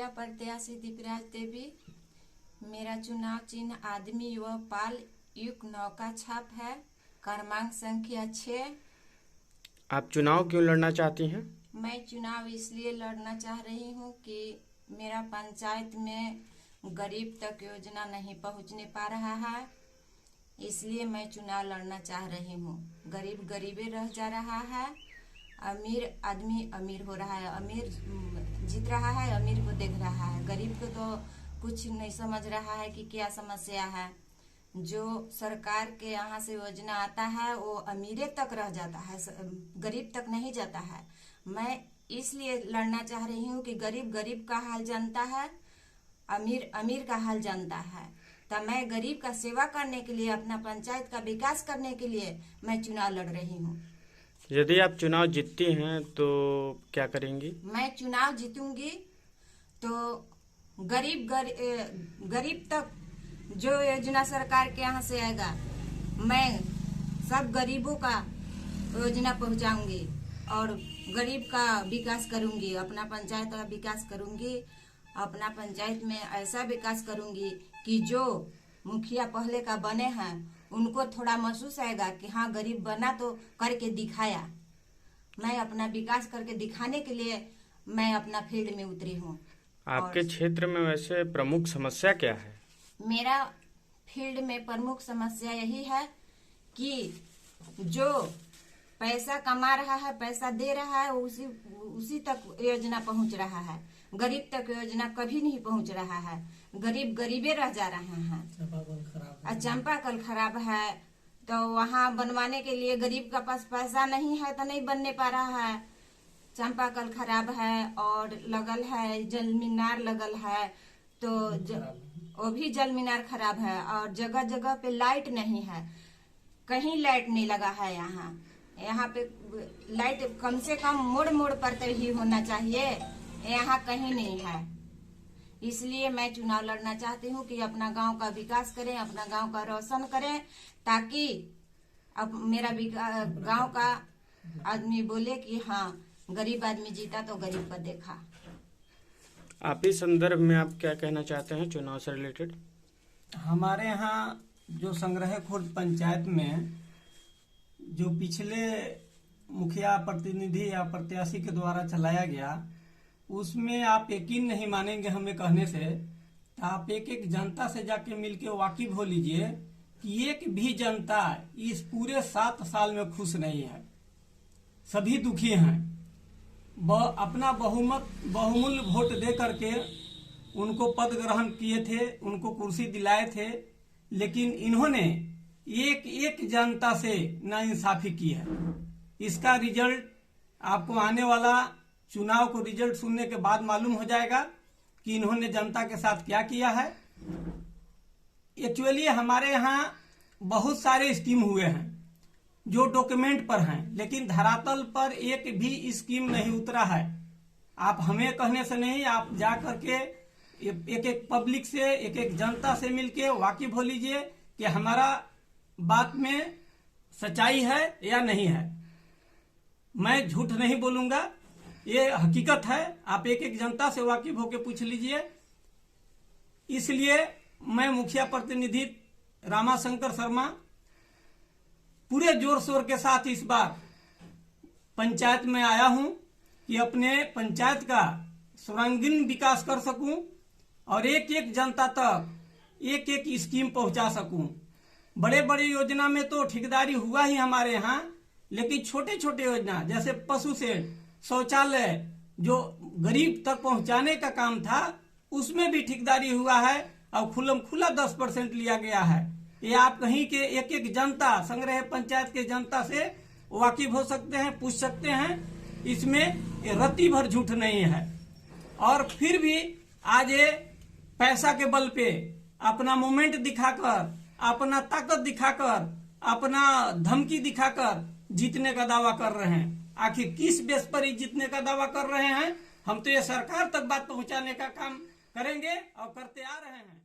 मुखिया प्रत्याशी दीपराज देवी। मेरा चुनाव चिन्ह आदमी व पाल युग नौका छाप है। क्रमांक संख्या 6। आप चुनाव क्यों लड़ना चाहती हैं? मैं चुनाव इसलिए लड़ना चाह रही हूँ कि मेरा पंचायत में गरीब तक योजना नहीं पहुँचने पा रहा है, इसलिए मैं चुनाव लड़ना चाह रही हूँ। गरीब गरीबे रह जा रहा है, अमीर आदमी अमीर हो रहा है, अमीर जीत रहा है, अमीर को देख रहा है। गरीब को तो कुछ नहीं समझ रहा है कि क्या समस्या है। जो सरकार के यहाँ से योजना आता है वो अमीरे तक रह जाता है, गरीब तक नहीं जाता है। मैं इसलिए लड़ना चाह रही हूँ कि गरीब गरीब का हाल जानता है, अमीर अमीर का हाल जानता है। तो मैं गरीब का सेवा करने के लिए, अपना पंचायत का विकास करने के लिए मैं चुनाव लड़ रही हूँ। यदि आप चुनाव जीतती हैं तो क्या करेंगी? मैं चुनाव जीतूंगी तो गरीब तक जो योजना सरकार के यहाँ से आएगा, मैं सब गरीबों का योजना पहुँचाऊंगी और गरीब का विकास करूंगी। अपना पंचायत का विकास करूंगी। अपना पंचायत में ऐसा विकास करूंगी कि जो मुखिया पहले का बने हैं उनको थोड़ा महसूस आएगा कि हाँ गरीब बना तो करके दिखाया। मैं अपना विकास करके दिखाने के लिए मैं अपना फील्ड में उतरी हूँ। आपके क्षेत्र में वैसे प्रमुख समस्या क्या है? मेरा फील्ड में प्रमुख समस्या यही है कि जो पैसा कमा रहा है, पैसा दे रहा है, उसी तक योजना पहुंच रहा है। गरीब तक योजना कभी नहीं पहुंच रहा है। गरीब गरीबे रह जा रहे हैं। चापाकल खराब है तो वहाँ बनवाने के लिए गरीब का पास पैसा नहीं है तो नहीं बनने पा रहा है। चापाकल खराब है और लगल है, जल मीनार लगल है तो वो भी जल मीनार खराब है। और जगह जगह पे लाइट नहीं है, कहीं लाइट नहीं लगा है। यहाँ पे लाइट कम से कम मोड़ मोड़ पर तो ही होना चाहिए, यहाँ कहीं नहीं है। इसलिए मैं चुनाव लड़ना चाहती हूँ कि अपना गांव का विकास करें, अपना गांव का रोशन करें, ताकि अब मेरा गांव का आदमी बोले कि हाँ गरीब आदमी जीता तो गरीब का देखा। आप इस संदर्भ में आप क्या कहना चाहते हैं चुनाव से रिलेटेड? हमारे यहाँ जो संग्रह खुर्द पंचायत में जो पिछले मुखिया प्रतिनिधि या प्रत्याशी के द्वारा चलाया गया, उसमें आप यकीन नहीं मानेंगे हमें कहने से। आप एक एक जनता से जाके मिलके वाकिफ हो लीजिए कि एक भी जनता इस पूरे 7 साल में खुश नहीं है। सभी दुखी हैं। अपना बहुमूल्य वोट दे करके उनको पद ग्रहण किए थे, उनको कुर्सी दिलाए थे, लेकिन इन्होंने एक एक जनता से नाइंसाफी की है। इसका रिजल्ट आपको आने वाला चुनाव को रिजल्ट सुनने के बाद मालूम हो जाएगा कि इन्होंने जनता के साथ क्या किया है। एक्चुअली हमारे यहाँ बहुत सारे स्कीम हुए हैं जो डॉक्यूमेंट पर हैं, लेकिन धरातल पर एक भी स्कीम नहीं उतरा है। आप हमें कहने से नहीं, आप जा करके एक एक पब्लिक से, एक एक जनता से मिलके वाकिफ हो लीजिए कि हमारा बात में सच्चाई है या नहीं है। मैं झूठ नहीं बोलूंगा, ये हकीकत है। आप एक एक जनता से वाकिफ होकर पूछ लीजिए। इसलिए मैं मुखिया प्रतिनिधि रामाशंकर शर्मा पूरे जोर शोर के साथ इस बार पंचायत में आया हूं कि अपने पंचायत का सर्वांगीण विकास कर सकूं और एक एक जनता तक एक एक स्कीम पहुंचा सकूं। बड़े बड़े योजना में तो ठेकेदारी हुआ ही हमारे यहाँ, लेकिन छोटे छोटे योजना जैसे पशु शेड, शौचालय जो गरीब तक पहुंचाने का काम था, उसमें भी ठेकेदारी हुआ है और खुल्लम खुला 10% लिया गया है। ये आप कहीं के एक एक जनता, संग्रह पंचायत के जनता से वाकिफ हो सकते हैं, पूछ सकते हैं। इसमें रत्ती भर झूठ नहीं है। और फिर भी आज ये पैसा के बल पे अपना मूवमेंट दिखाकर, अपना ताकत दिखाकर, अपना धमकी दिखाकर जीतने का दावा कर रहे हैं। आखिर किस बेस पर ही जीतने का दावा कर रहे हैं? हम तो ये सरकार तक बात पहुंचाने का काम करेंगे और करते आ रहे हैं।